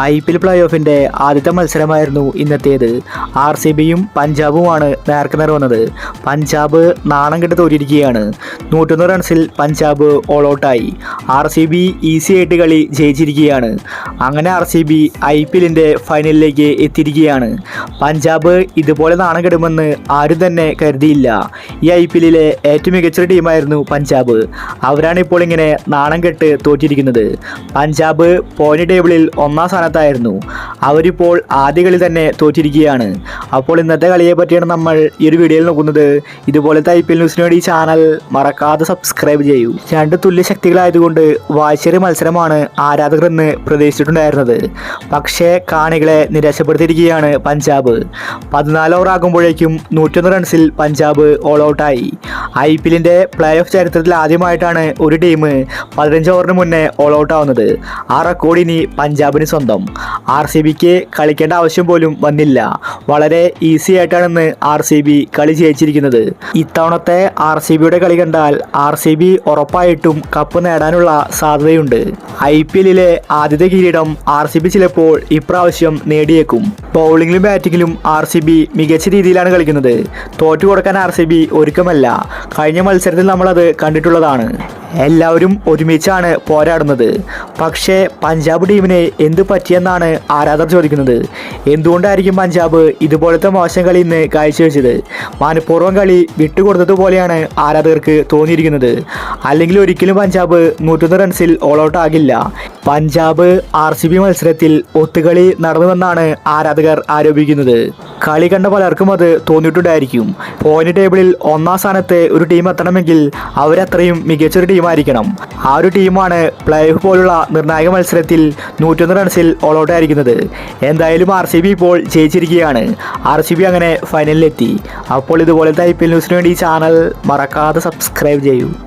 IPL play ഓഫിൻ്റെ ആദ്യത്തെ മത്സരമായിരുന്നു ഇന്നത്തേത്. RCBയും പഞ്ചാബുമാണ് നേർക്കുനേർ വന്നത്. പഞ്ചാബ് നാണം കെട്ട് തോറ്റിരിക്കുകയാണ്. 101 റൺസിൽ പഞ്ചാബ് ഓൾ ഔട്ടായി. RCB ഈസി ആയിട്ട് കളി ജയിച്ചിരിക്കുകയാണ്. അങ്ങനെ RCB IPLൻ്റെ ഫൈനലിലേക്ക് എത്തിയിരിക്കുകയാണ്. പഞ്ചാബ് ഇതുപോലെ നാണം കെടുമെന്ന് ആരും തന്നെ കരുതിയില്ല. ഈ IPLലെ ഏറ്റവും മികച്ച ടീമായിരുന്നു പഞ്ചാബ്. അവരാണ് ഇപ്പോൾ ഇങ്ങനെ നാണം കെട്ട് തോറ്റിരിക്കുന്നത്. പഞ്ചാബ് പോയിന്റ് ടേബിളിൽ ഒന്നാം സ്ഥാനത്തായിരുന്നു. അവരിപ്പോൾ ആദ്യ കളി തന്നെ തോറ്റിരിക്കുകയാണ്. അപ്പോൾ ഇന്നത്തെ കളിയെ പറ്റിയാണ് നമ്മൾ ഈ ഒരു വീഡിയോയിൽ നോക്കുന്നത്. ഇതുപോലത്തെ IPL ന്യൂസിന് വേണ്ടി ഈ ചാനൽ മറക്കാതെ സബ്സ്ക്രൈബ് ചെയ്യൂ. രണ്ട് തുല്യ ശക്തികളായതുകൊണ്ട് വാശിയേറിയ മത്സരമാണ് ആരാധകർ എന്ന് പ്രതീക്ഷിച്ചിട്ടുണ്ടായിരുന്നത്. പക്ഷേ കാണികളെ നിരാശപ്പെടുത്തിയിരിക്കുകയാണ് പഞ്ചാബ്. 14 ഓവർ ആകുമ്പോഴേക്കും 101 റൺസിൽ പഞ്ചാബ് ഓൾ ഔട്ടായി. IPLൻ്റെ പ്ലേ ഓഫ് ചരിത്രത്തിൽ ആദ്യമായിട്ടാണ് ഒരു ടീം 15 ഓവറിന് മുന്നേ ഓൾ ഔട്ട് ആവുന്നത്. ആ റെക്കോർഡ് ഇനി പഞ്ചാബിന് സ്വന്തം. RCBക്ക് കളിക്കേണ്ട ആവശ്യം പോലും വന്നില്ല. വളരെ ഈസി ആയിട്ടാണ് RCB കളി ജയിച്ചിരിക്കുന്നത്. ഇത്തവണത്തെ RCBയുടെ കളി കണ്ടാൽ RCB ഉറപ്പായിട്ടും കപ്പ് നേടാനുള്ള സാധ്യതയുണ്ട്. IPLലെ ആദ്യത്തെ കിരീടം RCB ചിലപ്പോൾ ഇപ്രാവശ്യം നേടിയേക്കും. ബൗളിങ്ങിലും ബാറ്റിങ്ങിലും RCB മികച്ച രീതിയിലാണ് കളിക്കുന്നത്. തോറ്റു കൊടുക്കാൻ RCB ഒരുക്കമല്ല. കഴിഞ്ഞ മത്സരത്തിൽ നമ്മളത് കണ്ടിട്ടുള്ളതാണ്. എല്ലാവരും ഒരുമിച്ചാണ് പോരാടുന്നത്. പക്ഷേ പഞ്ചാബ് ടീമിന് എന്ത് പറ്റിയെന്നാണ് ആരാധകർ ചോദിക്കുന്നത്. എന്തുകൊണ്ടായിരിക്കും പഞ്ചാബ് ഇതുപോലത്തെ മോശം കളി ഇന്ന് കാഴ്ചവെച്ചത്? മനഃപൂർവ്വം കളി വിട്ടുകൊടുത്തതുപോലെയാണ് ആരാധകർക്ക് തോന്നിയിരിക്കുന്നത്. അല്ലെങ്കിൽ ഒരിക്കലും പഞ്ചാബ് 101 റൺസിൽ ഓൾ ഔട്ട് ആകില്ല. പഞ്ചാബ് RCB മത്സരത്തിൽ ഒത്തുകളി നടന്നുവെന്നാണ് ആരാധകർ ആരോപിക്കുന്നത്. കളി കണ്ട പലർക്കും അത് തോന്നിയിട്ടുണ്ടായിരിക്കും. പോയിന്റ് ടേബിളിൽ ഒന്നാം സ്ഥാനത്ത് ഒരു ടീം എത്തണമെങ്കിൽ അവരത്രയും മികച്ചൊരു ടീമായിരിക്കണം. ആ ഒരു ടീമാണ് പ്ലേ ഓഫ് പോലുള്ള നിർണായക മത്സരത്തിൽ 101 റൺസിൽ ഓൾ ഔട്ട് ആയിരിക്കുന്നത്. എന്തായാലും RCB ഇപ്പോൾ ജയിച്ചിരിക്കുകയാണ്. RCB അങ്ങനെ ഫൈനലിലെത്തി. അപ്പോൾ ഇതുപോലത്തെ IPL ന്യൂസിന് വേണ്ടി ഈ ചാനൽ മറക്കാതെ സബ്സ്ക്രൈബ് ചെയ്യൂ.